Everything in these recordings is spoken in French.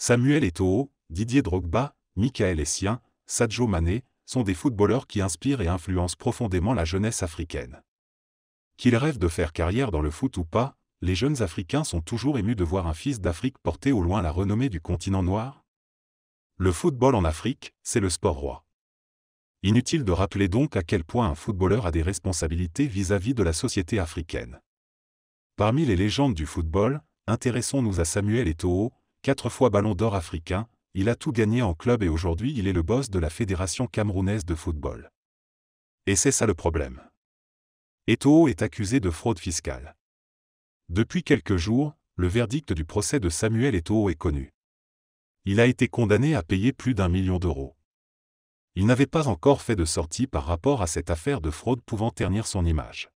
Samuel Eto'o, Didier Drogba, Michael Essien, Sadio Mané, sont des footballeurs qui inspirent et influencent profondément la jeunesse africaine. Qu'ils rêvent de faire carrière dans le foot ou pas, les jeunes Africains sont toujours émus de voir un fils d'Afrique porter au loin la renommée du continent noir. Le football en Afrique, c'est le sport roi. Inutile de rappeler donc à quel point un footballeur a des responsabilités vis-à-vis de la société africaine. Parmi les légendes du football, intéressons-nous à Samuel Eto'o, 4 fois ballon d'or africain, il a tout gagné en club et aujourd'hui il est le boss de la Fédération camerounaise de football. Et c'est ça le problème. Eto'o est accusé de fraude fiscale. Depuis quelques jours, le verdict du procès de Samuel Eto'o est connu. Il a été condamné à payer plus d'1 million d'euros. Il n'avait pas encore fait de sortie par rapport à cette affaire de fraude pouvant ternir son image.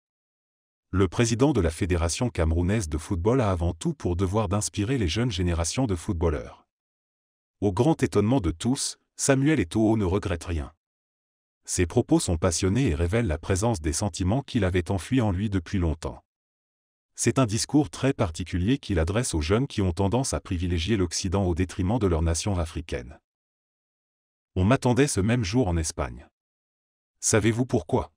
Le président de la Fédération camerounaise de football a avant tout pour devoir d'inspirer les jeunes générations de footballeurs. Au grand étonnement de tous, Samuel Eto'o ne regrette rien. Ses propos sont passionnés et révèlent la présence des sentiments qu'il avait enfuis en lui depuis longtemps. C'est un discours très particulier qu'il adresse aux jeunes qui ont tendance à privilégier l'Occident au détriment de leur nation africaine. On m'attendait ce même jour en Espagne. Savez-vous pourquoi?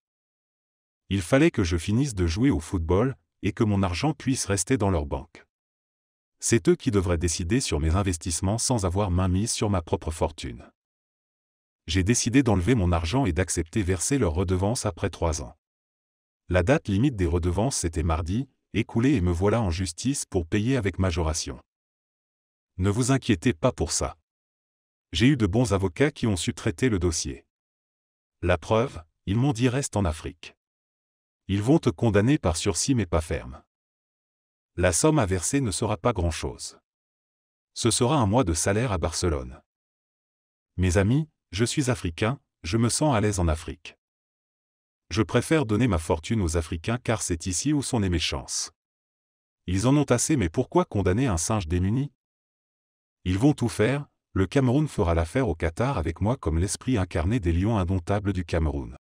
Il fallait que je finisse de jouer au football, et que mon argent puisse rester dans leur banque. C'est eux qui devraient décider sur mes investissements sans avoir main mise sur ma propre fortune. J'ai décidé d'enlever mon argent et d'accepter verser leurs redevances après 3 ans. La date limite des redevances c'était mardi, écoulé et me voilà en justice pour payer avec majoration. Ne vous inquiétez pas pour ça. J'ai eu de bons avocats qui ont su traiter le dossier. La preuve, ils m'ont dit reste en Afrique. Ils vont te condamner par sursis mais pas ferme. La somme à verser ne sera pas grand-chose. Ce sera un mois de salaire à Barcelone. Mes amis, je suis africain, je me sens à l'aise en Afrique. Je préfère donner ma fortune aux Africains car c'est ici où sont mes chances. Ils en ont assez mais pourquoi condamner un singe démuni? Ils vont tout faire, le Cameroun fera l'affaire au Qatar avec moi comme l'esprit incarné des lions indomptables du Cameroun.